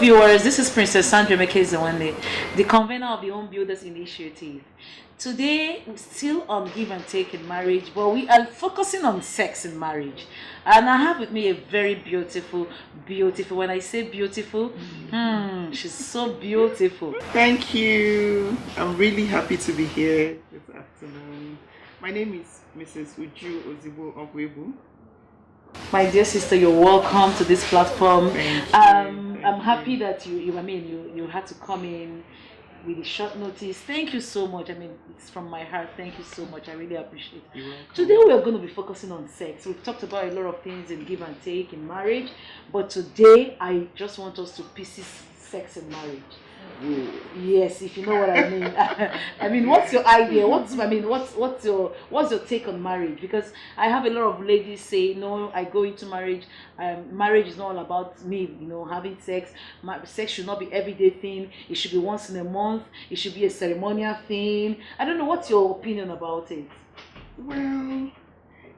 viewers, this is Princess Sandra Mekezewande, the convener of the Home Builders Initiative. Today, we're still on give and take in marriage, but we are focusing on sex in marriage. And I have with me a very beautiful, when I say beautiful, she's so beautiful. Thank you. I'm really happy to be here this afternoon. My name is Mrs. Uju Ozibo Ogwebu. My dear sister, you're welcome to this platform. Thank you. I'm happy that you had to come in with a short notice. Thank you so much. I mean, it's from my heart. Thank you so much. I really appreciate it. You're welcome. Today we are going to be focusing on sex. We've talked about a lot of things in give and take in marriage, but today I just want us to pieces sex in marriage. Ooh. Yes, if you know what I mean. I mean, what's your idea? What's your take on marriage? Because I have a lot of ladies say, no, I go into marriage. Marriage is not all about me, having sex. Sex should not be everyday thing. It should be once in a month. It should be a ceremonial thing. I don't know. What's your opinion about it? Well,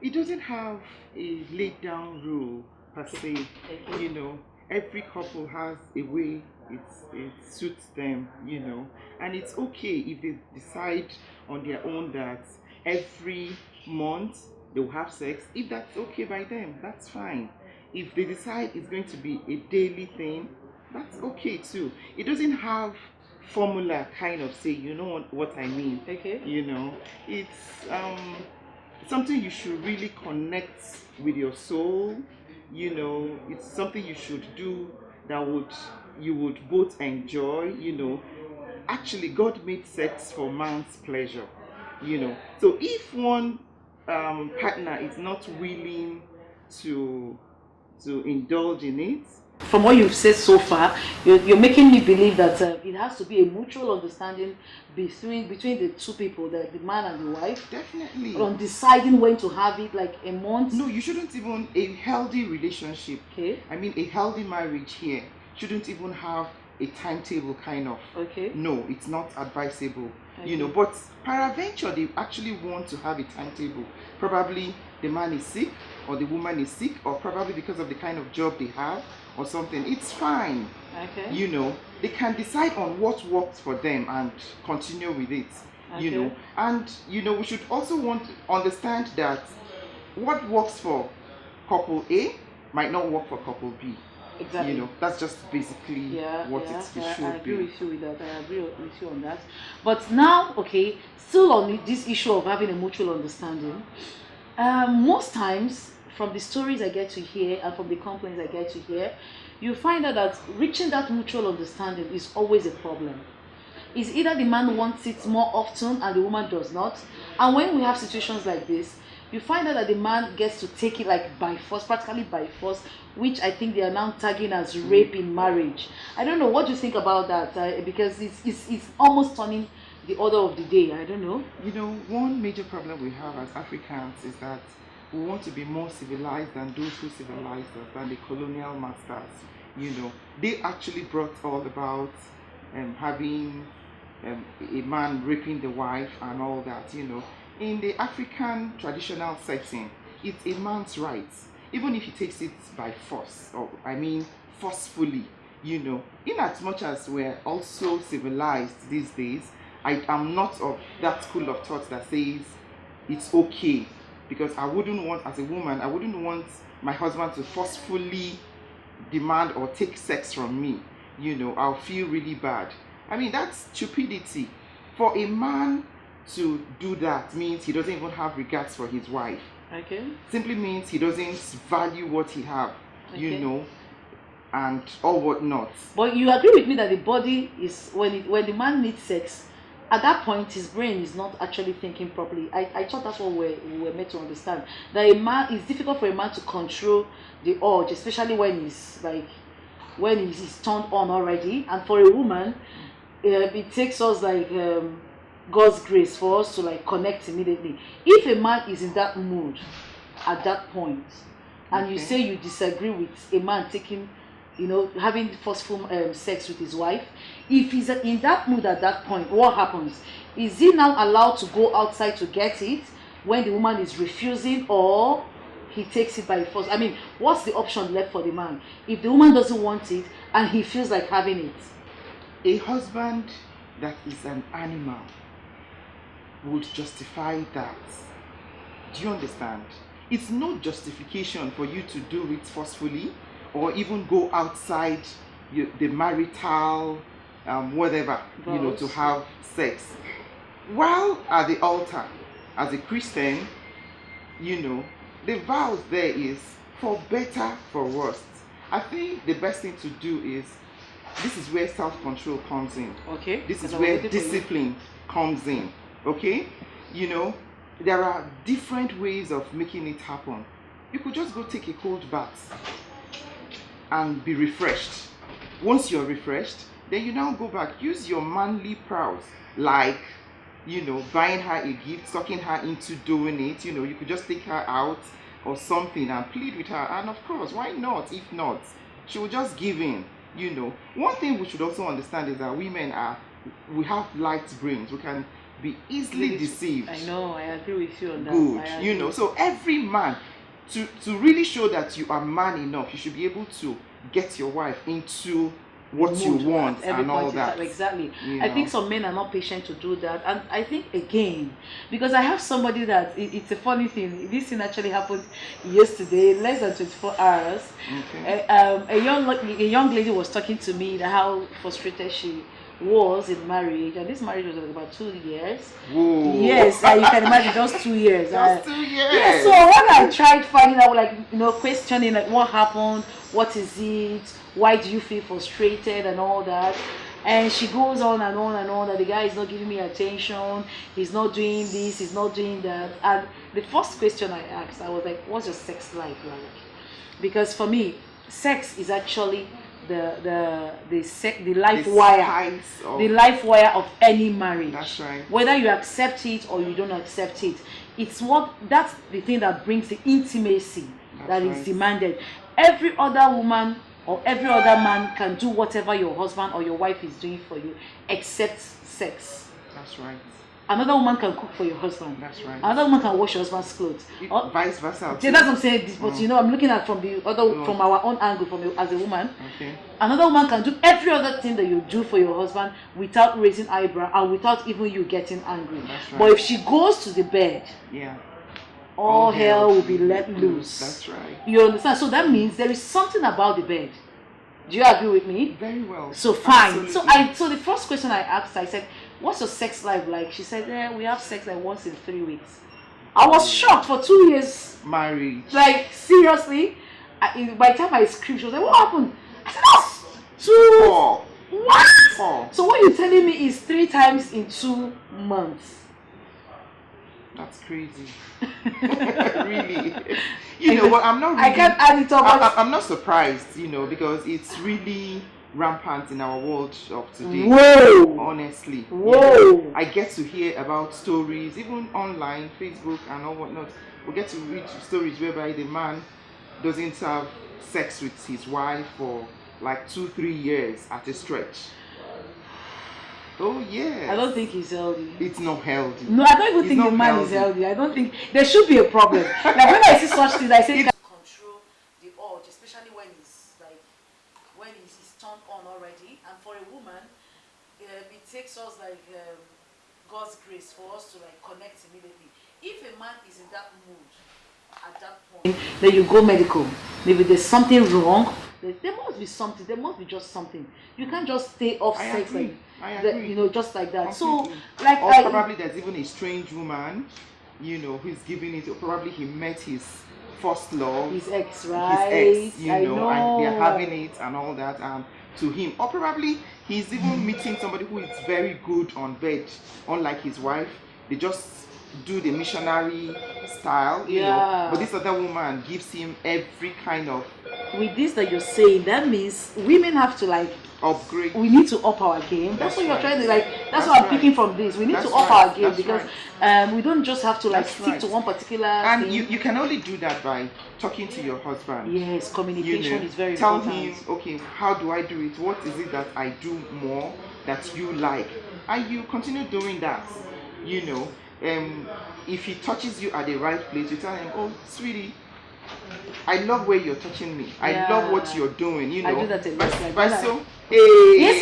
it doesn't have a laid down rule per se. Okay. Every couple has a way it suits them, and it's okay if they decide on their own that every month they'll have sex. If that's okay by them, that's fine. If they decide it's going to be a daily thing, that's okay too. It doesn't have formula kind of say, you know what I mean. Okay. It's something you should really connect with your soul. It's something you should do that you would both enjoy. Actually, God made sex for man's pleasure. So if one partner is not willing to indulge in it, from what you've said so far, you're making me believe that it has to be a mutual understanding between the two people, the man and the wife. Definitely. On deciding when to have it, like a month. No, you shouldn't even. A healthy relationship. Okay. I mean, a healthy marriage here shouldn't even have a timetable kind of. Okay. No, it's not advisable. Okay. But peradventure they actually want to have a timetable. Probably the man is sick or the woman is sick, or probably because of the kind of job they have or something. It's fine. Okay. They can decide on what works for them and continue with it. Okay. And we should also understand that what works for couple A might not work for couple B. Exactly. That's just basically what it should be. I agree with you with that. I agree with you on that. But now, okay, still on this issue of having a mutual understanding, most times from the stories I get to hear and from the complaints I get to hear, you find out that reaching that mutual understanding is always a problem. It's either the man wants it more often and the woman does not. And when we have situations like this, you find out that the man gets to take it like by force, practically by force, which I think they are now tagging as rape in marriage. I don't know, what do you think about that? Because it's almost turning the order of the day. I don't know. One major problem we have as Africans is that we want to be more civilized than those who civilized us, than the colonial masters. They actually brought all about having a man raping the wife and all that. In the African traditional setting, it's a man's right, even if he takes it by force, or forcefully. In as much as we're also civilized these days, I am not of that school of thought that says it's okay, because as a woman, I wouldn't want my husband to forcefully demand or take sex from me. I'll feel really bad. That's stupidity. For a man to do that means he doesn't even have regards for his wife. Okay. Simply means he doesn't value what he have, Okay. and all whatnot. But you agree with me that the body is, when the man needs sex, at that point his brain is not actually thinking properly. I thought that's what we were meant to understand. That it's difficult for a man to control the urge, especially when he's turned on already. And for a woman, it takes us God's grace for us to connect immediately. If a man is in that mood at that point, and you say you disagree with a man taking, having forceful sex with his wife, if he's in that mood at that point, what happens? Is he now allowed to go outside to get it when the woman is refusing, or he takes it by force. I mean, what's the option left for the man if the woman doesn't want it and he feels like having it? A husband that is an animal would justify that. Do you understand? It's no justification for you to do it forcefully or even go outside the marital whatever, to have sex. While at the altar, as a Christian, the vows there is for better, for worse. I think the best thing to do is, this is where self-control comes in. Okay. This is where discipline comes in. Okay? There are different ways of making it happen. You could just go take a cold bath and be refreshed. Once you're refreshed, then you now go back. Use your manly prowess, like, buying her a gift, sucking her into doing it. You could just take her out or something and plead with her. And of course, why not? If not, she will just give in. One thing we should also understand is that women we have light brains. We can be easily deceived. I know, I agree with you on that. Good. So every man, to really show that you are man enough, you should be able to get your wife into what you want and all that. Exactly. I think some men are not patient to do that, and I think again, because I have somebody that it's a funny thing. This thing actually happened yesterday, less than 24 hours. Okay. A young lady was talking to me how frustrated she was in marriage, and this marriage was like about 2 years. Whoa. Yes, you can imagine, just 2 years. Just 2 years. Yeah, so when I tried finding out, questioning, like, what happened, what is it, why do you feel frustrated and all that, and she goes on and on and on that the guy is not giving me attention, he's not doing this, he's not doing that. And the first question I asked, I was like, what's your sex life like? Because for me, sex is actually the life wire, the life wire of any marriage. That's right. Whether you accept it or you don't accept it, that's the thing that brings the intimacy that is demanded. Every other woman or every other man can do whatever your husband or your wife is doing for you, except sex. That's right. Another woman can cook for your husband. That's right. Another woman can wash your husband's clothes. Vice versa. Yeah, that's what I'm saying. But I'm looking at from our own angle, as a woman. Okay. Another woman can do every other thing that you do for your husband without raising eyebrow and without even you getting angry. That's right. But if she goes to the bed, all hell will be let loose. That's right. You understand? So that means there is something about the bed. Do you agree with me? Very well. So fine. Absolutely. So the first question I asked her, I said, what's your sex life like? She said, we have sex like once in 3 weeks. I was shocked. For 2 years marriage. Like, seriously? By the time I screamed, she was like, what happened? I said, that's 4. What? 4. So what you're telling me is 3 times in 2 months. That's crazy. Really. But I'm not really, I can't add it up. I'm not surprised, because it's really rampant in our world of today. Whoa. Honestly. Whoa. I get to hear about stories, even online, Facebook and all whatnot. We get to read stories whereby the man doesn't have sex with his wife for like 2-3 years at a stretch. Oh yeah. I don't think he's healthy. It's not healthy. No, I don't even think the man is healthy. I don't think there should be a problem. Like when I see such things, I say control the urge, especially when he's turned on already. And for a woman, it takes us God's grace for us to connect immediately. If a man is in that mood at that point, then you go medical. Maybe there's something wrong. There must be something. There must be just something. You can't just stay off sex I agree. just like that. Completely. So or probably there's even a strange woman, who's giving it. Or probably he met his first love, his ex, right? His ex, and they're having it and all that, to him. Or probably he's even meeting somebody who is very good on bed, unlike his wife. They just do the missionary style, but this other woman gives him every kind of. With this that you're saying, that means women have to upgrade. We need to up our game. That's what you're trying to That's what I'm picking from this. We need to up our game because we don't just have to stick to one particular. And thing. you can only do that by talking to your husband. Yes, communication is very tell important. Tell him, okay, how do I do it? What is it that I do more that you like? And you continue doing that. If he touches you at the right place, you tell him, oh, sweetie, I love where you're touching me. I love what you're doing, you I know. do that a lot. But, Like but when so, yes,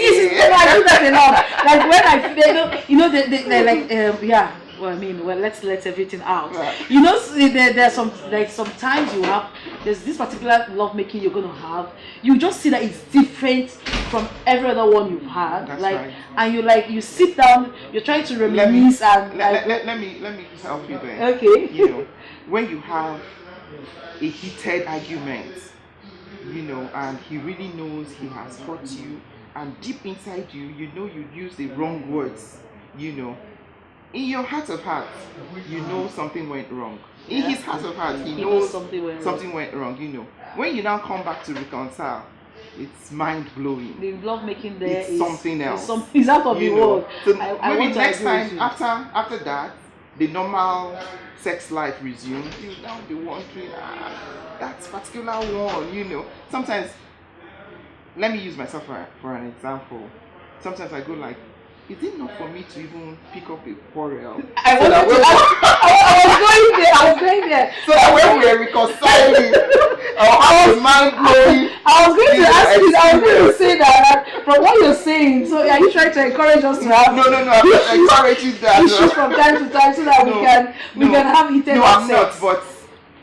I do that a lot. Like when they're like, yeah. Well, I mean, well, let's let everything out. Right. You know, there's some like sometimes you have there's this particular love making you're gonna have. You just see that it's different from every other one you've had. That's like, right. and you sit down, you're trying to let me reminisce and let me help you there. okay. You know, when you have a heated argument, you know, and he really knows he has hurt you, and deep inside you, you know you use the wrong words, you know, in your heart of hearts, you know something went wrong. In Yeah. his heart of hearts, he knows knows something went wrong, you know. When you now come back to reconcile, it's mind blowing. The love making there It's is something else. It's out of the You know. world. So I maybe want to next agree with time you. after that, the normal sex life resumes, you now be wondering, that particular one, you know. Sometimes, let me use myself for an example. Sometimes I go like, is it not for me to even pick up a quarrel? I was going there. So that when we're reconciling, our heart is mind blowing. I was going to ask you. I was going to say that from what you're saying. So are you trying to encourage us to have No, I'm not encouraging that. issues from time to time so that we can have heated No, I'm sex? not. But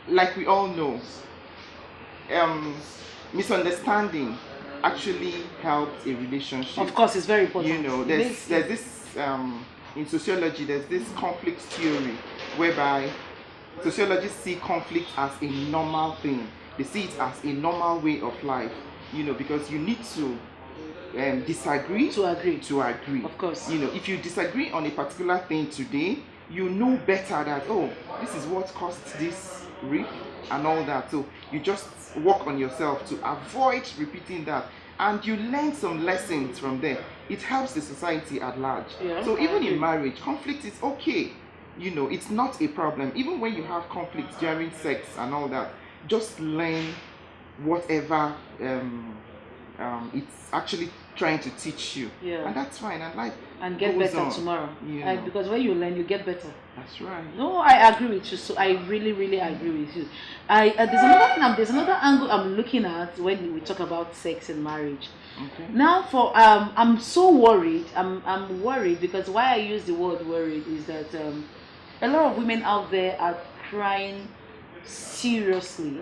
like we all know, misunderstanding actually helps a relationship. Of course, it's very important. You know, there's this in sociology, there's this conflict theory whereby sociologists see conflict as a normal thing. They see it as a normal way of life. You know, because you need to disagree to agree. Of course. You know, if you disagree on a particular thing today, you know better that, oh, this is what caused this rift and all that. So you just work on yourself to avoid repeating that, and you learn some lessons from there. It helps the society at large. Yeah, so even in marriage, conflict is okay. You know, it's not a problem. Even when you have conflicts during sex and all that, just learn whatever it's actually trying to teach you. Yeah. And that's fine. And life and get goes better on, tomorrow. you know. Because when you learn, you get better. That's right. No, I agree with you. So I really, really agree with you. There's another angle I'm looking at when we talk about sex and marriage. Okay. Now, I'm so worried. I'm worried because why I use the word worried is that a lot of women out there are crying seriously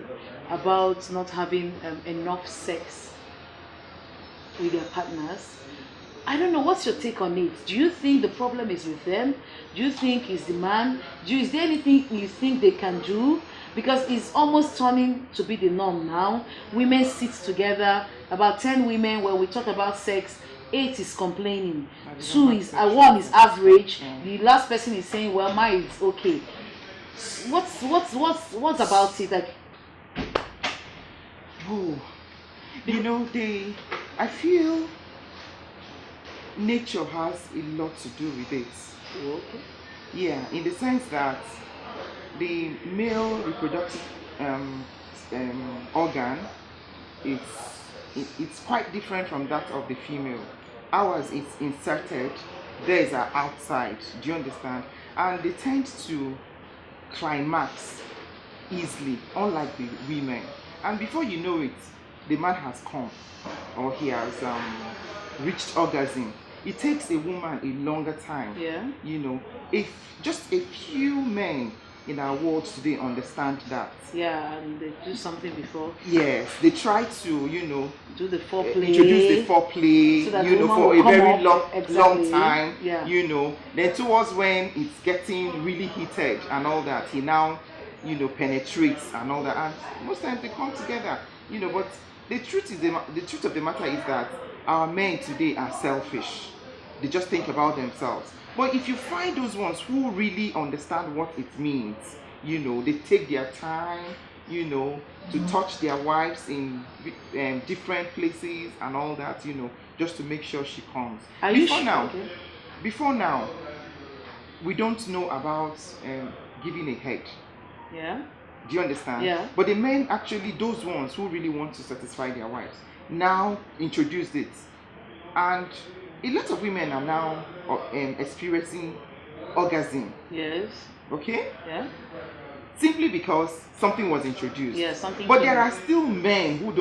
about not having enough sex with their partners. I don't know, what's your take on it? Do you think the problem is with them? Do you think it's the man? Is there anything you think they can do? Because it's almost turning to be the norm now. Women sit together, about 10 women, when we talk about sex, 8 is complaining, 1 is average. The last person is saying, well, mine is okay. What's about it? Like, you know, I feel nature has a lot to do with it. Okay. Yeah, in the sense that the male reproductive organ it's quite different from that of the female. Ours is inserted, theirs are outside. Do you understand? And they tend to climax easily, unlike the women. And before you know it, the man has come, or he has reached orgasm. It takes a woman a longer time. Yeah. You know, if just a few men in our world today understand that. Yeah, and they do something before. Yes, they try to, you know, do the foreplay. Introduce the foreplay, so you know, for a very long exactly. time. Yeah. You know, then towards when it's getting really heated and all that, he now, you know, penetrates and all that. And most times they come together, you know, but the truth of the matter is that our men today are selfish. They just think about themselves. But if you find those ones who really understand what it means, you know, they take their time, you know, to touch their wives in different places and all that, you know, just to make sure she comes. Before now, we don't know about giving a head. Yeah. Do you understand? Yeah. But the men actually, those ones who really want to satisfy their wives, now introduced it. And a lot of women are now experiencing orgasm. Yes. Okay? Yeah. simply because something was introduced. Yeah, something. But came there in. are still men who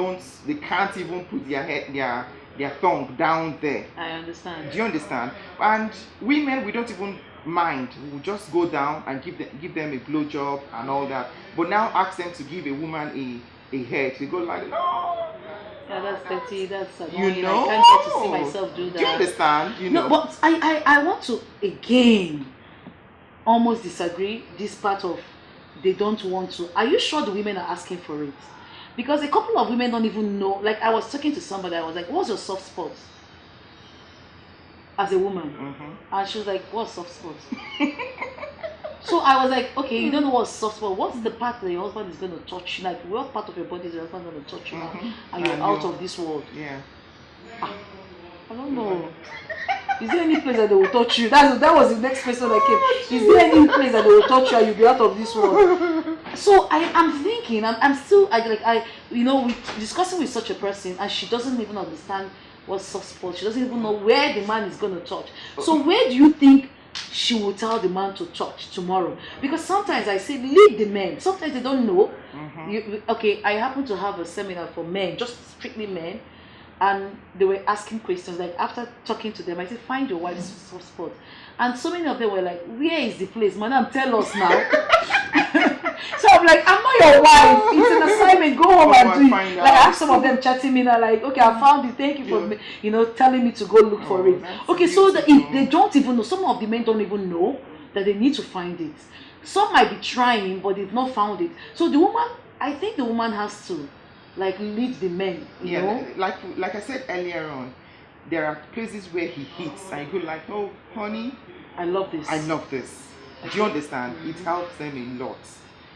they can't even put their tongue down there. I understand. Do you understand? And women, we don't even mind. We'll just go down and give them a blowjob and all that. But now ask them to give a woman a head. They go like, no. Yeah, that's petty. That's annoying. You know, I can't get to see myself do that. Do you understand? You know. No, but I want to again almost disagree this part of they don't want to. Are you sure the women are asking for it? Because a couple of women don't even know. Like I was talking to somebody, I was like, "What's your soft spot?" As a woman, and she was like, "What's soft spot?" So I was like, "Okay, you don't know what's soft spot. What's the part that your husband is going to touch you? Like, what part of your body is your husband going to touch you now? And you're out of this world?" Yeah. I don't know. Is there any place that they will touch you? That was the next question that came. Is there any place that they will touch you and you'll be out of this world? So I'm thinking, I'm still with discussing with such a person, and she doesn't even understand what soft spot. She doesn't even know where the man is going to touch. So where do you think she will tell the man to touch tomorrow? Because sometimes I say lead the men. Sometimes they don't know. I happen to have a seminar for men, just strictly men. And they were asking questions, like after talking to them, I said, find your wife's soft spot. And so many of them were like, where is the place? Madam, tell us now. So I'm like, I'm not your wife. It's an assignment. Go home and do it. Like I have some of them chatting me now, like, okay, I found it. Thank you for telling me to go look for it. Okay, so if they don't even know, some of the men don't even know that they need to find it. Some might be trying, but they've not found it. So I think the woman has to lead the men, you know? Like I said earlier on, there are places where he hits and you go like, oh honey, I love this. Do you understand? It helps them a lot,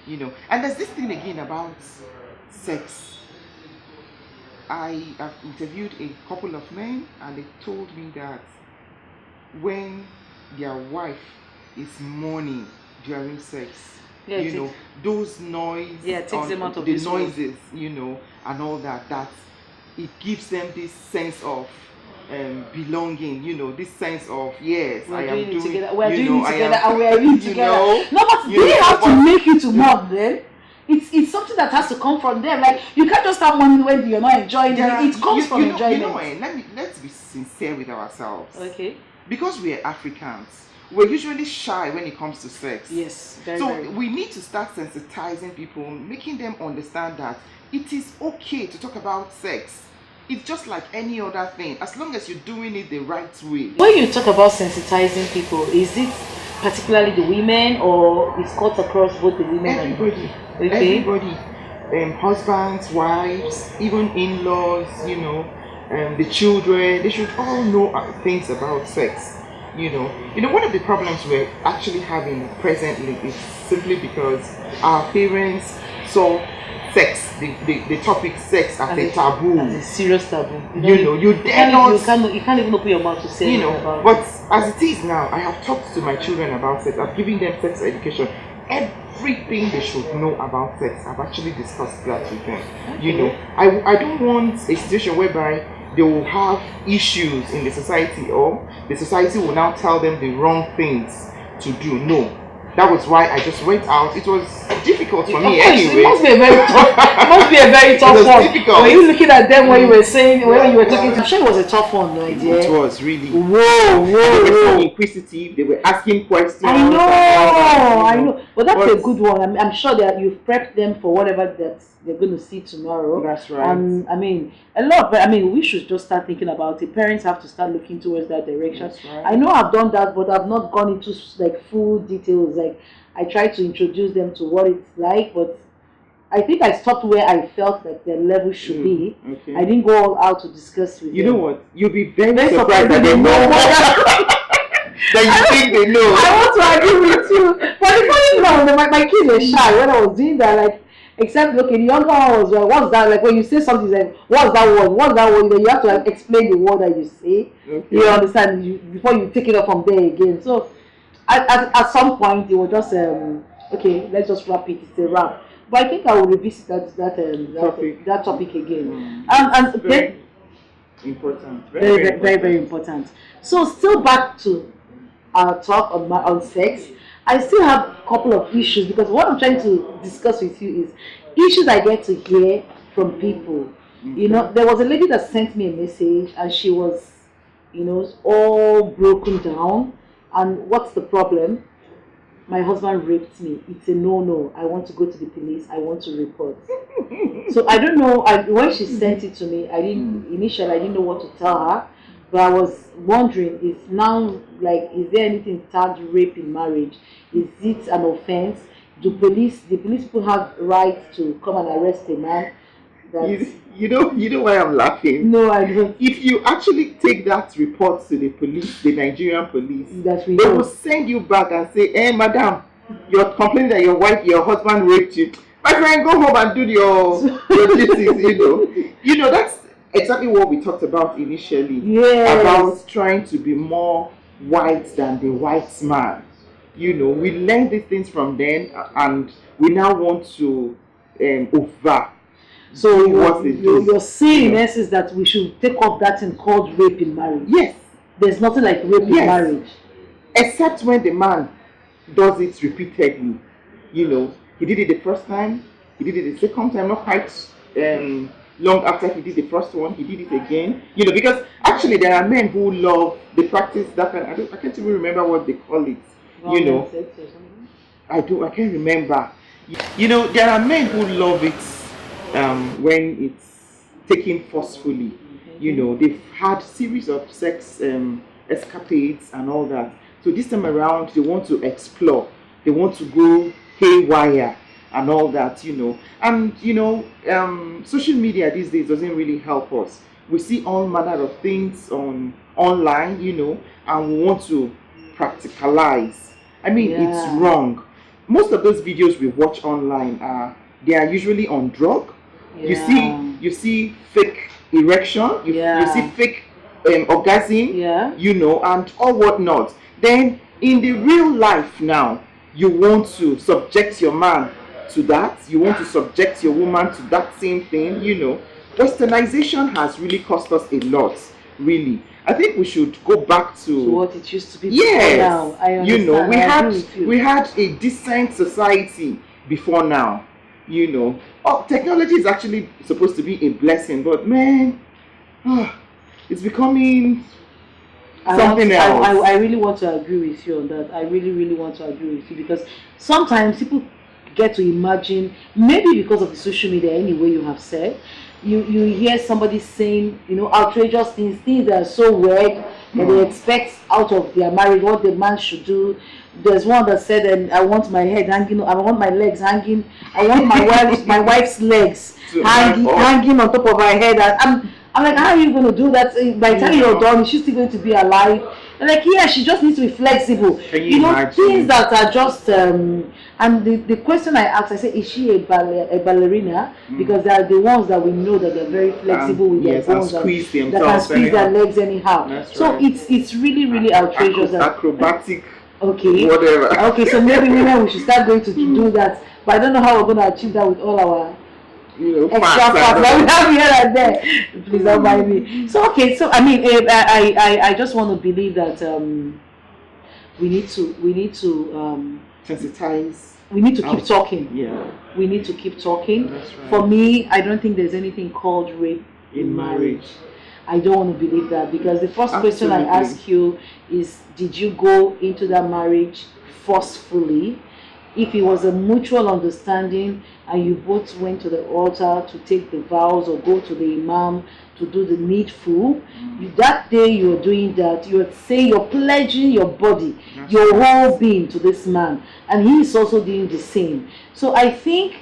you know. And there's this thing again about sex. I have interviewed a couple of men and they told me that when their wife is mourning during sex, those noises, takes them out of the noises, and all that it gives them this sense of belonging, this sense of we're doing it together, and we're in together. No, but they have to make you to mourn then. It's something that has to come from them. Like you can't just have money when you're not enjoying it. It comes from enjoyment. Let's be sincere with ourselves. Okay. Because we are Africans, we're usually shy when it comes to sex. Yes, very. We need to start sensitizing people, making them understand that it is okay to talk about sex. It's just like any other thing, as long as you're doing it the right way. When you talk about sensitizing people, is it particularly the women, or is cut across both the women everybody? And okay. Everybody, husbands, wives, even in-laws, the children, they should all know things about sex. One of the problems we're actually having presently is simply because our parents saw sex, the topic sex as a taboo. As a serious taboo. You can't even open your mouth to say about but as it is now, I have talked to my children about sex. I've given them sex education. Everything they should know about sex, I've actually discussed that with them. Okay. I don't want a situation whereby they will have issues in the society, or the society will now tell them the wrong things to do. No. That was why I just went out. It was difficult for me anyway. It must be a very tough one. Difficult. Were you looking at them when you were saying, when you were talking? I'm sure it was a tough one, my dear. It was really. Whoa. They were so inquisitive. They were asking questions. I know. But that's a good one. I'm sure that you've prepped them for whatever that they're going to see tomorrow. That's right. And we should just start thinking about it. Parents have to start looking towards that direction. That's right. I know I've done that, but I've not gone into full details. I try to introduce them to what it's like, but I think I stopped where I felt like their level should be. Okay. I didn't go all out to discuss with them. You know what? You'll be very surprised that they know that you think they know. I want to agree with you. But the funny thing, my kids were shy when I was doing that. Except, the younger one was like, what's that? Like when you say something, like, what's that word? What's that word? You have to explain the word that you say. Okay. You understand? Before you take it up from there again. So at some point, it was just okay, let's just wrap it. It's a wrap. But I think I will revisit that topic again. And very important. Very important. So still back to our talk on sex. I still have a couple of issues because what I'm trying to discuss with you is issues I get to hear from people. You know, there was a lady that sent me a message and she was, all broken down. And what's the problem? My husband raped me. It's a no. I want to go to the police. I want to report. So I don't know. When she sent it to me, I didn't know what to tell her. But I was wondering, is there anything tagged rape in marriage? Is it an offense? The police people have right to come and arrest a man? You know why I'm laughing? No, I don't. If you actually take that report to the police, the Nigerian police, they will send you back and say, "Hey, madam, you're complaining that your husband raped you. My friend, go home and do your duties." That's exactly what we talked about initially. Yes. About trying to be more white than the white man. We learned these things from then, and we now want to over. So you're saying is that we should take up that thing called rape in marriage. Yes. There's nothing like rape in marriage. Except when the man does it repeatedly. He did it the first time, he did it the second time, not quite long after he did the first one, he did it again. Because actually there are men who love, they practice that kind. I can't even remember what they call it. I can't remember. There are men who love it when it's taken forcefully. They've had series of sex escapades and all that. So this time around, they want to explore. They want to go haywire and all that, And, social media these days doesn't really help us. We see all manner of things online, and we want to practicalize. I mean, it's wrong. Most of those videos we watch online they are usually on drug. You see fake erection, you see fake orgasm, and all whatnot. Then in the real life now, you want to subject your man to that, you want to subject your woman to that same thing. Westernization has really cost us a lot, really. I think we should go back to what it used to be. Yes, now. I understand. we had a decent society before now. Technology is actually supposed to be a blessing, but man, it's becoming something else. I really want to agree with you on that. I really, really want to agree with you because sometimes people get to imagine, maybe because of the social media, anyway, you have said, you hear somebody saying, outrageous things that are so weird that they expect out of their marriage, what the man should do. There's one that said, I want my head hanging, I want my legs hanging, I want my wife's legs hanging on top of her head. And I'm like, how are you going to do that? By the time you're done, she's still going to be alive. And like, she just needs to be flexible. Things that are just and the question I asked, I said, is she a ballerina? Because they are the ones that we know that they're very flexible with their bones that can squeeze their legs anyhow. It's really, really outrageous. Acrobatic. Okay. Whatever. Okay, so maybe we should start going to do that. But I don't know how we're going to achieve that with all our extra parts that we have here and there. Please don't mind me. So I mean, I just want to believe that we need to sensitize. We need to keep talking. Yeah. We need to keep talking. That's right. For me, I don't think there's anything called rape in marriage. I don't want to believe that because the first question I ask you is, did you go into that marriage forcefully? If it was a mutual understanding and you both went to the altar to take the vows or go to the imam to do the needful, that day you're doing that, you're saying you're pledging your body, your whole being to this man, and he is also doing the same. So I think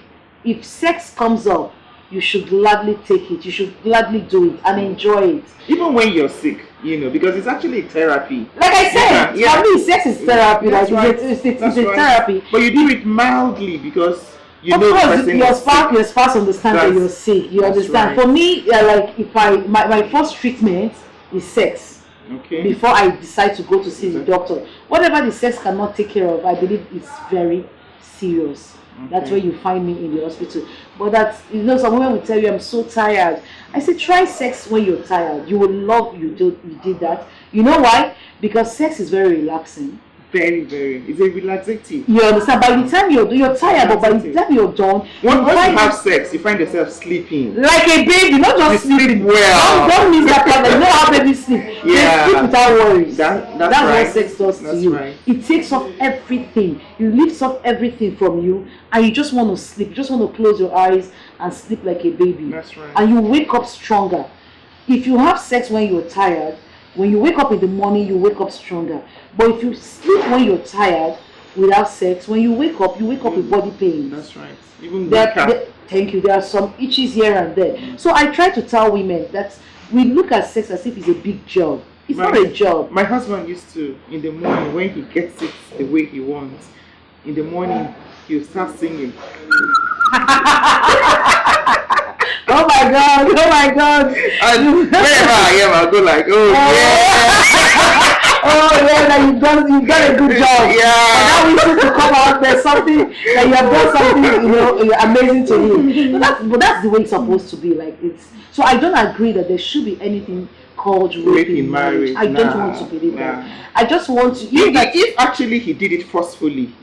if sex comes up, you should gladly take it, you should gladly do it and enjoy it. Even when you're sick, because it's actually therapy. Like I said, for me, sex is therapy. It's therapy. But you do it mildly because of course, your spouse understands that you're sick. You understand. Right. For me, like if my first treatment is sex. Okay. Before I decide to go to see the doctor, whatever the sex cannot take care of, I believe it's very serious. Okay. That's where you find me in the hospital. But that's, some women will tell you, I'm so tired. I say, try sex when you're tired. You will love you did that. You know why? Because sex is very relaxing. Very, very. It's a relaxative. You understand? By the time you're tired, but by the time you're done, Once you find have sex, you find yourself sleeping. like a baby, not just You sleep sleeping. well. Don't miss that part. You know how babies sleep. Yeah. They sleep without worries. That's That's right. what sex does to That's you. right. It takes off everything. It lifts off everything from you, and you just want to sleep. You just want to close your eyes and sleep like a baby. That's right. And you wake up stronger. If you have sex when you're tired, when you wake up in the morning, you wake up stronger. But if you sleep when you're tired without sex, when you wake up with body pains. That's right. Even Thank you. There are some itches here and there. So I try to tell women that we look at sex as if it's a big job. It's not a job. My husband used to, in the morning, when he gets it the way he wants, in the morning, he'll start singing. Oh my God! Oh my God! And wherever I am, I'll go like, oh yeah. Oh yeah, now you've done a good job. Yeah. And now we need to come out. There's something that you have done something amazing to him. But that's the way it's supposed to be. Like it's. So I don't agree that there should be anything called rape in marriage. I don't want to believe that. I just want to. If actually he did it forcefully,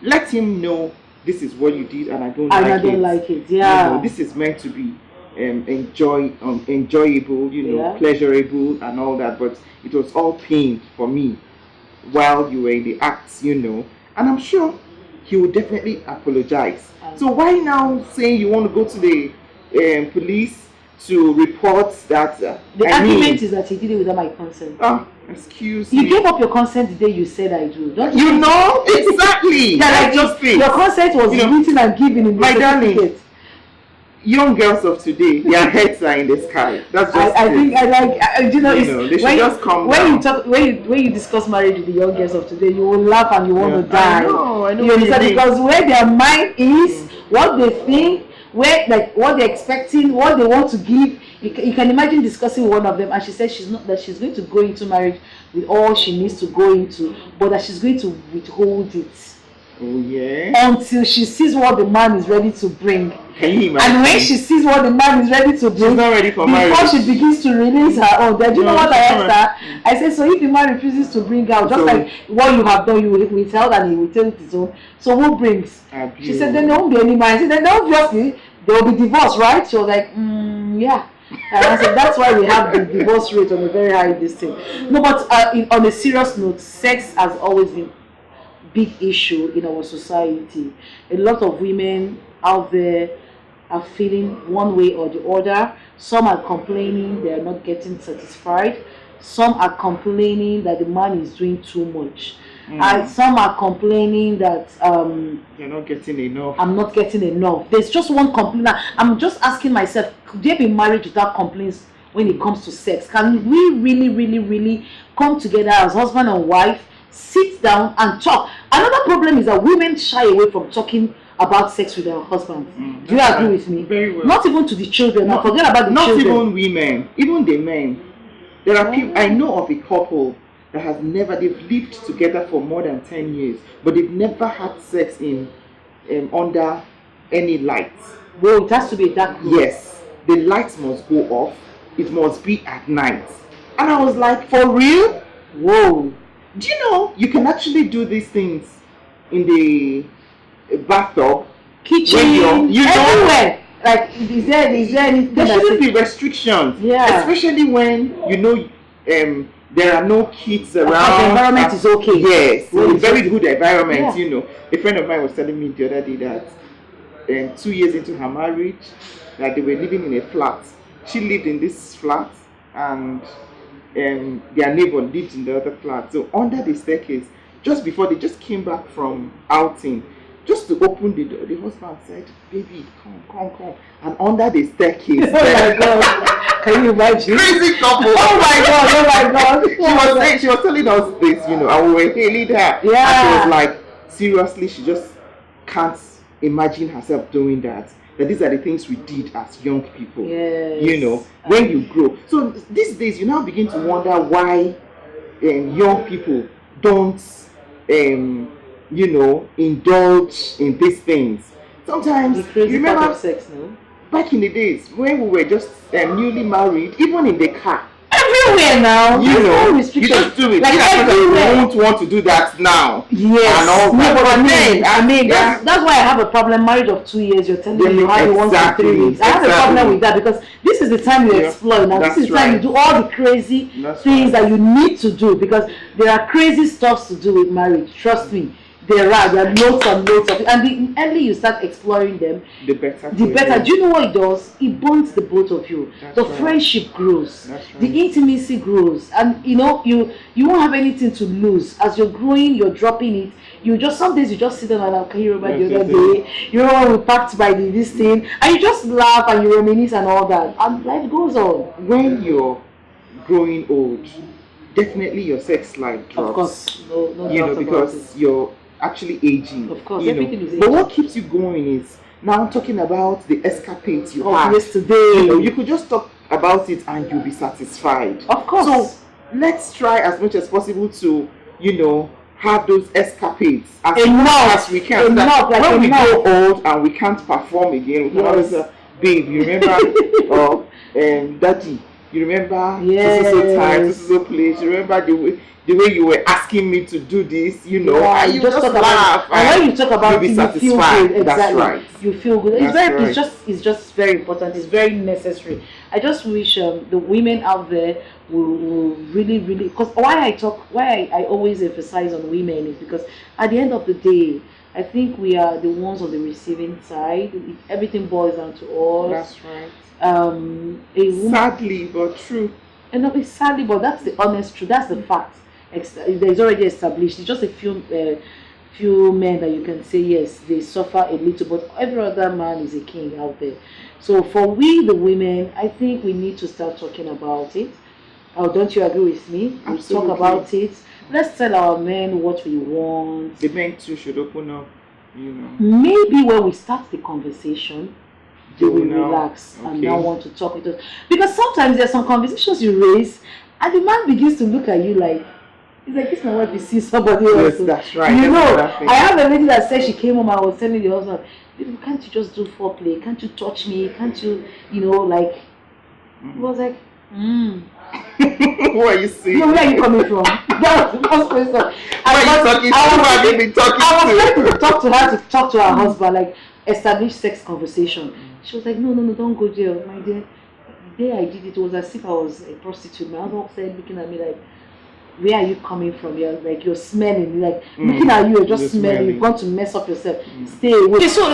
let him know this is what you did, and I don't like it. Yeah. This is meant to be enjoyable, pleasurable and all that, but it was all pain for me while you were in the acts, and I'm sure he will definitely apologize. So why now saying you want to go to the police to report that? The argument is that he did it without my consent. Excuse me. You gave up your consent the day you said I do. Don't you know exactly? That your consent was written and given in the certificate. Darling, young girls of today, their heads are in the sky. That's just I think I like they should just come down. When you discuss marriage with the young girls of today, you will laugh and you want to die. I know you understand? Because where their mind is, what they think, what they're expecting, what they want to give. You can imagine discussing one of them, and she said she's going to go into marriage with all she needs to go into, but that she's going to withhold it. Oh yeah. Until she sees what the man is ready to bring. Can you imagine? And when she sees what the man is ready to bring, she's not ready for marriage. Before she begins to release her own, then do you know what I asked her? I said, so if the man refuses to bring out, just like what you have done, you will withheld and he will tell it his own. So who brings? She said, then there won't be any man. I said, then obviously there will be divorce, right? She was like, yeah. And I said, that's why we have the divorce rate on a very high distance. No, but on a serious note, sex has always been big issue in our society. A lot of women out there are feeling one way or the other. Some are complaining they are not getting satisfied. Some are complaining that the man is doing too much. And some are complaining that you're not getting enough. I'm not getting enough. There's just one complaint. I'm just asking myself, could they be married without complaints when it comes to sex? Can we really, really, really come together as husband and wife, sit down and talk? Another problem is that women shy away from talking about sex with their husbands. Do you agree with me? Very well. Not even to the children. Now forget about the children. Not even women, even the men. There are people. I know of a couple that has never. They've lived together for more than 10 years, but they've never had sex in under any lights. Well, it has to be a dark room. Yes, the lights must go off. It must be at night. And I was like, for real? Whoa. Do you know you can actually do these things in the bathtub, kitchen, everywhere? Like, is there anything? There shouldn't be restrictions. Yeah. Especially when there are no kids around. The environment is okay. Yes, well, it's very good environment. Yeah. A friend of mine was telling me the other day that 2 years into her marriage, that they were living in a flat. She lived in this flat, and their neighbor lived in the other flat. So under the staircase, just before they just came back from outing, just to open the door, the husband said, "Baby, come." And under the staircase, oh my God, can you imagine? Crazy couple. Oh my God. She was telling us this, and we were hailing her. Yeah. And she was like, seriously, she just can't imagine herself doing that. That these are the things we did as young people. Yes. When you grow. So these days, you now begin to wonder why young people don't, indulge in these things. Sometimes, you remember, sex, no? back in the days when we were just newly married, even in the car, everywhere now. You There's no know, you restriction. just do it. Like In as much as you everywhere. won't want to do that now. Yes. And all No, that. but But I mean, yeah. that's why I have a problem. Marriage of 2 years, you're telling me Then you have it once in exactly, 3 weeks. I have a problem exactly. with that because this is the time you Yeah, explore. Now this that's is the time you right. do all the crazy That's things right. that you need to do because there are crazy stuffs to do with marriage. Trust me. There are loads and loads of it. And the early you start exploring them, The better. the for better. you. Do you know what it does? It bonds the both of you. That's The right. friendship grows. That's right. The intimacy grows, and you won't have anything to lose. As you're growing, you're dropping it. You just some days you just sit down and like, can you remember the other day? You remember when we packed by this thing, and you just laugh and you reminisce and all that, and life goes on. When you're growing old, definitely your sex life drops. Of course, no You doubt know, about because it. you're actually aging. Of course, you know. everything is But what aging. keeps you going is now talking about the escapades you Of had. yesterday. You know, you could just talk about it and you'll be satisfied. Of course. So let's try as much as possible to, have those escapades as Enough. much as we can. So that Enough, like when enough. we grow old and we can't perform again, we can Yes. always say, babe, you remember, or daddy, you remember Yes. so time, so place. You remember the way you were asking me to do this, Yeah, and you just just talk about laugh. it. And when you talk about you'll be it, you feel satisfied. good. That's Exactly. right. You feel good. That's right. It's just very important. It's very necessary. I just wish the women out there will really, really, because why I always emphasize on women is because at the end of the day, I think we are the ones on the receiving side. Everything boils down to us. That's right. A woman, Sadly, but true. and not it's sadly, but that's the honest truth. That's the fact. There's already established. It's just a few men that you can say yes, they suffer a little, but every other man is a king out there. So for we the women, I think we need to start talking about it. Oh, don't you agree with me? We Absolutely. talk about it. Let's tell our men what we want. The men too should open up. Maybe when we start the conversation, they will now. relax and Okay. now want to talk with us. Because sometimes there's some conversations you raise, and the man begins to look at you like, it's like this my wife is seeing somebody else. Yes, that's right. You That's know, another thing. I have a lady that said she came home and was telling the husband, "Baby, can't you just do foreplay? Can't you touch me? Can't you, like?" He was like, What are you saying? "No, where are you coming from?" That was the first question. Who are you talking to? Who have you been talking I was to? trying to talk to her to talk to her husband, like establish sex conversation. She was like, no, don't go there, my dear. The day I did it, it was as if I was a prostitute. My husband said, looking at me like, where are you coming from? You're smelling, looking at you, you're just You're smelling. smelling. You've gone to mess up yourself. Stay away. Okay, so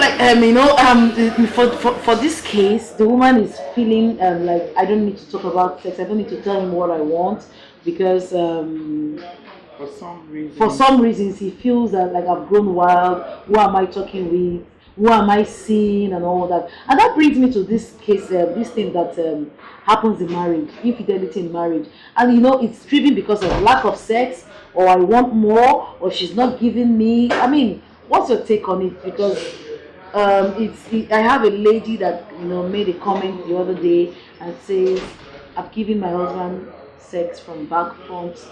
for this case, the woman is feeling like I don't need to talk about sex. I don't need to tell him what I want because For some reason. for some reasons he feels that like I've grown wild. Who am I talking with? Who am I seeing and all that? And that brings me to this case, this thing that happens in marriage, infidelity in marriage. And it's driven because of lack of sex, or I want more, or she's not giving me. I mean, what's your take on it? Because I have a lady that made a comment the other day and says, I've given my husband sex from back, front,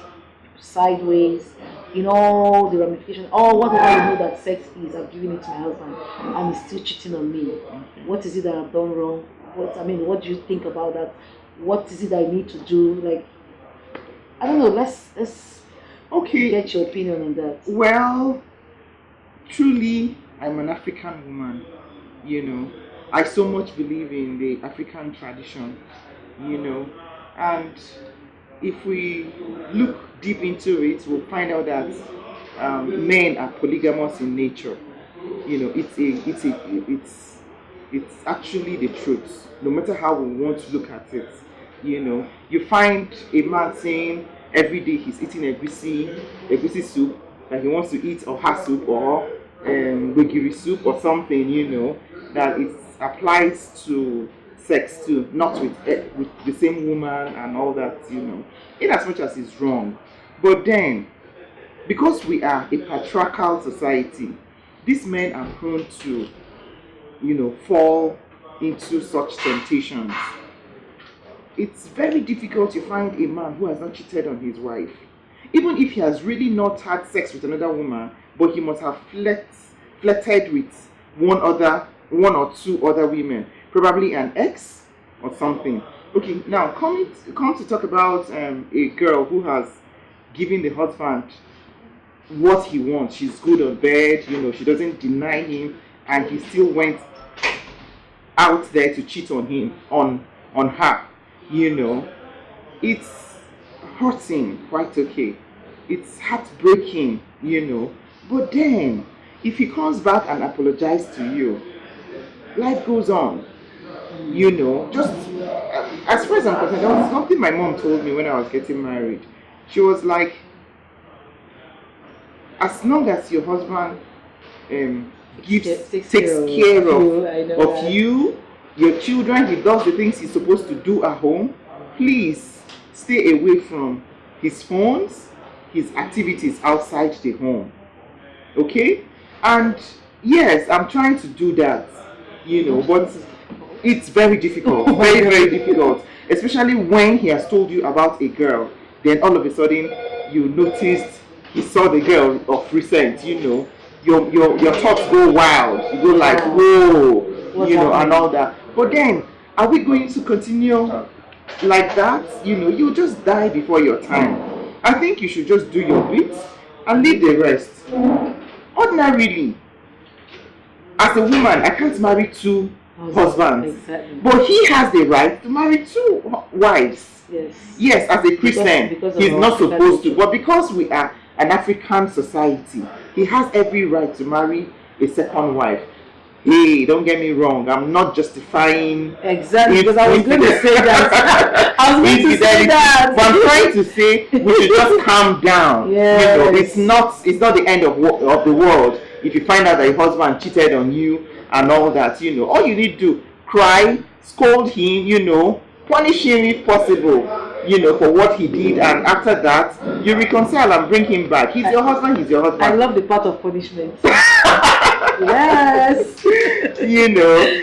sideways, the ramification, whatever that sex is, I've given it to my husband and he's still cheating on me. What is it that I've done wrong? What do you think about that? What is it I need to do? Like, I don't know, let's Okay. get your opinion on that. Well, truly, I'm an African woman. I so much believe in the African tradition. And if we look deep into it, we'll find out that men are polygamous in nature. It's actually the truth. No matter how we want to look at it, you find a man saying every day he's eating egusi soup, that he wants to eat oha soup or wegiri soup or something. That it applies to sex too, not with the same woman and all that. In as much as it's wrong, but then because we are a patriarchal society, these men are prone to fall into such temptations. It's very difficult to find a man who has not cheated on his wife, even if he has really not had sex with another woman, but he must have flirted with one or two other women, probably an ex or something. Okay, now come to talk about a girl who has given the husband what he wants. She's good on bed, she doesn't deny him, and he still went out there to cheat on him, on her. You know, it's hurting, quite okay. It's heartbreaking, But then, if he comes back and apologizes to you, life goes on. Just as far as I'm concerned, there was something my mom told me when I was getting married. She was like, as long as your husband takes care of you, your children, he does the things he's supposed to do at home, please stay away from his phones, his activities outside the home. Okay? And yes, I'm trying to do that, but it's very difficult, very, very difficult, especially when he has told you about a girl, then all of a sudden you noticed he saw the girl of recent, your thoughts go wild, you go like, whoa, and all that. But then, are we going to continue like that? You just die before your time. I think you should just do your bit and leave the rest. Ordinarily, as a woman, I can't marry two husbands. Exactly. But he has the right to marry two wives. Yes, as a Christian, because he's not supposed to. But because we are an African society, he has every right to marry a second wife. Hey, don't get me wrong, I'm not justifying. Exactly, because I was going to say that. I was going to say that. But I'm trying to say we should just calm down. It's not the end of the world if you find out that your husband cheated on you and all that. All you need to cry, scold him, punish him if possible, for what he did, and after that you reconcile and bring him back. He's your husband. I love the part of punishment. Yes.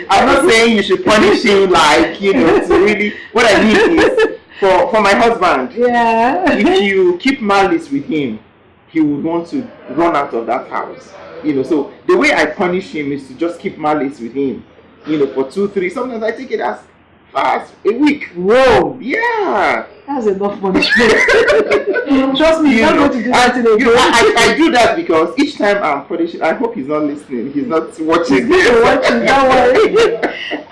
I'm not saying you should punish him like, to really. What I mean is, for my husband, if you keep malice with him, he would want to run out of that house. So the way I punish him is to just keep malice with him, for 2, 3. Sometimes I take it as fast a week. Whoa. Yeah. That's enough punishment. Trust me, you're not going to do that in a day. I do that because each time I'm punishing, I hope he's not listening. He's not watching. He's watching, don't worry.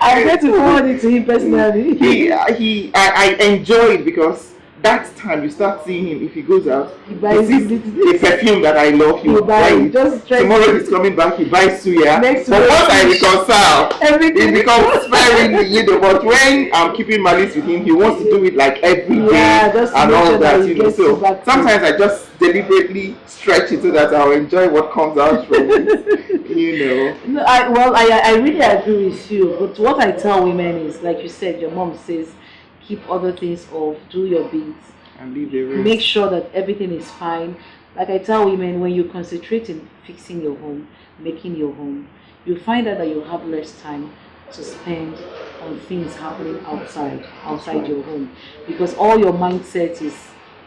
I'm going to forward it to him personally. I enjoy it because that time you start seeing him. If he goes out, he buys the perfume that I love. He will buy it. Tomorrow he's coming back. He buys suya. But once I reconcile, it becomes very But when I'm keeping malice with him, he wants to do it like every day and all that. So sometimes I just deliberately stretch it so that I'll enjoy what comes out from it. No, I really agree with you. But what I tell women is, like you said, your mom says, keep other things off, do your bits, and leave the rest. Make sure that everything is fine. Like I tell women, when you concentrate in fixing your home, making your home, you find out that you have less time to spend on things happening outside your home, because all your mindset is,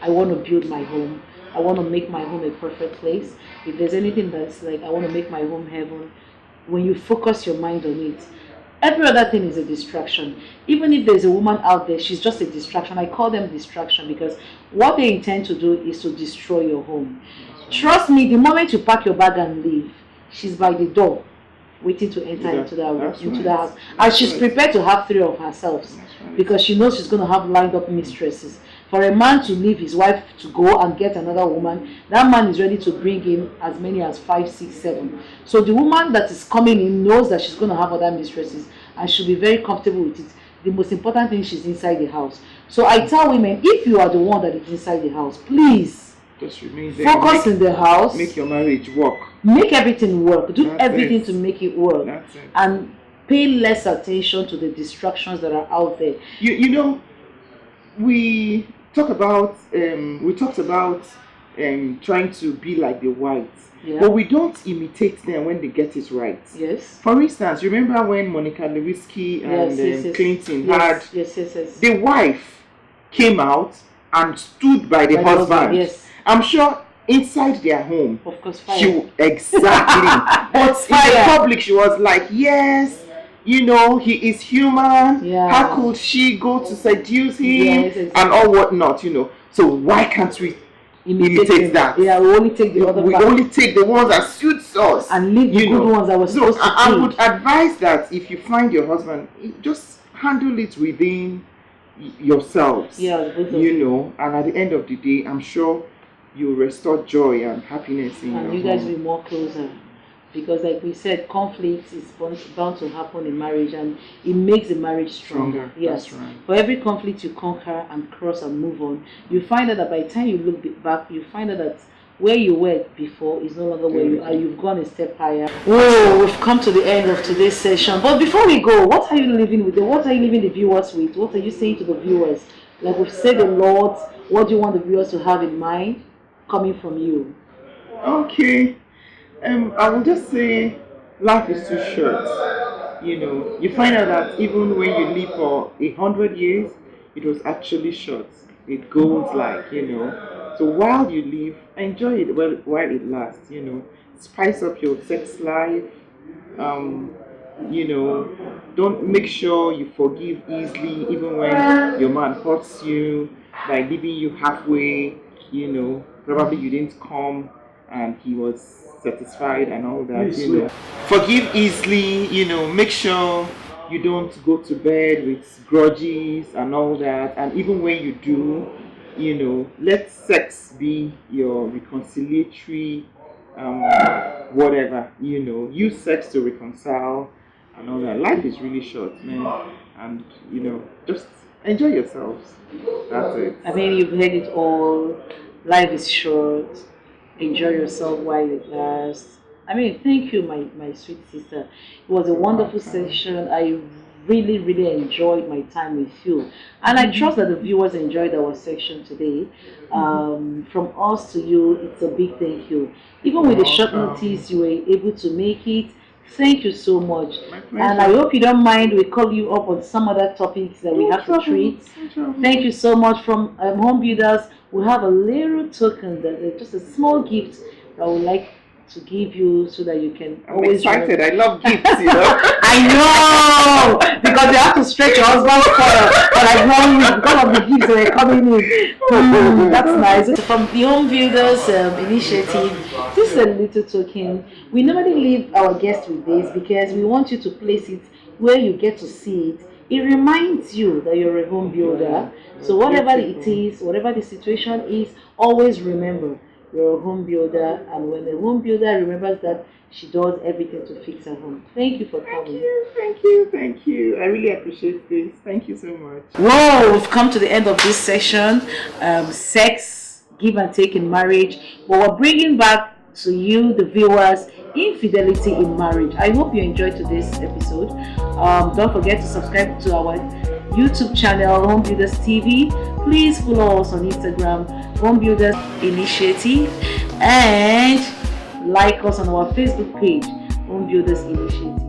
I want to build my home, I want to make my home a perfect place. If there's anything that's like, I want to make my home heaven, when you focus your mind on it, every other thing is a distraction. Even if there's a woman out there, she's just a distraction. I call them distraction because what they intend to do is to destroy your home. Trust me, the moment you pack your bag and leave, she's by the door waiting to enter into the house. And she's prepared to have 3 of herself because she knows she's going to have lined up mistresses. For a man to leave his wife to go and get another woman, that man is ready to bring in as many as 5, 6, 7. So the woman that is coming in knows that she's going to have other mistresses and she'll be very comfortable with it. The most important thing, she's inside the house. So I tell women, if you are the one that is inside the house, please just remain there. Focus in the house. Make your marriage work. Make everything work. Do That's everything it. to make it work. That's it. And pay less attention to the distractions that are out there. We talked about trying to be like the whites, but we don't imitate them when they get it right. Yes. For instance, remember when Monica Lewinsky and Clinton had the wife came out and stood by the husband. Yes. I'm sure inside their home, of course, fire. Exactly. But in the public, she was like, yes, You know, he is human. Yeah. How could she go to seduce him Yes, exactly. and all whatnot? You know, so why can't we imitate them. that? Yeah, we only take the other We part only take the ones that suits us and leave the you good know. ones that we're So supposed to I take. would advise that if you find your husband, just handle it within yourselves. Yeah, the both of You know, and at the end of the day, I'm sure you'll restore joy and happiness in and your you guys home. will be more closer, because like we said, conflict is bound to happen in marriage, and it makes the marriage stronger. Yes. That's right. For every conflict you conquer and cross and move on, you find out that by the time you look back, you find out that where you were before is no longer where you are. You've gone a step higher. Oh, we've come to the end of today's session. But before we go, what are you leaving with? What are you leaving the viewers with? What are you saying to the viewers? Like we've said a lot. What do you want the viewers to have in mind coming from you? Okay. I will just say life is too short. You know, you find out that even when you live for 100 years, it was actually short. It goes like, you know. So while you live, enjoy it while it lasts, you know. Spice up your sex life. You know, don't make sure you forgive easily, even when your man hurts you by leaving you halfway, you know, probably you didn't come and he was satisfied and all that, you know. Forgive easily, you know, make sure you don't go to bed with grudges and all that. And even when you do, you know, let sex be your reconciliatory whatever, you know. Use sex to reconcile and all that. Life is really short, man. And, you know, just enjoy yourselves. That's it. I mean, you've heard it all. Life is short. Enjoy yourself while it lasts. I mean, thank you, my sweet sister. It was a wonderful session. I really, really enjoyed my time with you. And I trust that the viewers enjoyed our section today. From us to you, it's a big thank you. Even with the short notice, you were able to make it. Thank you so much. And I hope you don't mind we call you up on some other topics that we have to treat. Thank you so much. From Home Builders, we have a little token, that just a small gift that I would like to give you so that you can I'm excited. I love gifts, you know. I know, because you have to stretch your husband for like 1 week because of the gifts that are coming in. That's nice. From the Home Builders Initiative, this is a little token. We normally leave our guests with this because we want you to place it where you get to see it. It reminds you that you're a home builder. So whatever it is, whatever the situation is, always remember you're a home builder, and when a home builder remembers that, she does everything to fix her home. Thank you for coming. Thank you. I really appreciate this. Thank you so much. Whoa, we've come to the end of this session. Sex, give and take in marriage. But we're bringing back to you, the viewers, infidelity in marriage. I hope you enjoyed today's episode. Don't forget to subscribe to our YouTube channel, Home Builders TV. Please follow us on Instagram, Home Builders Initiative, and like us on our Facebook page, Home Builders Initiative.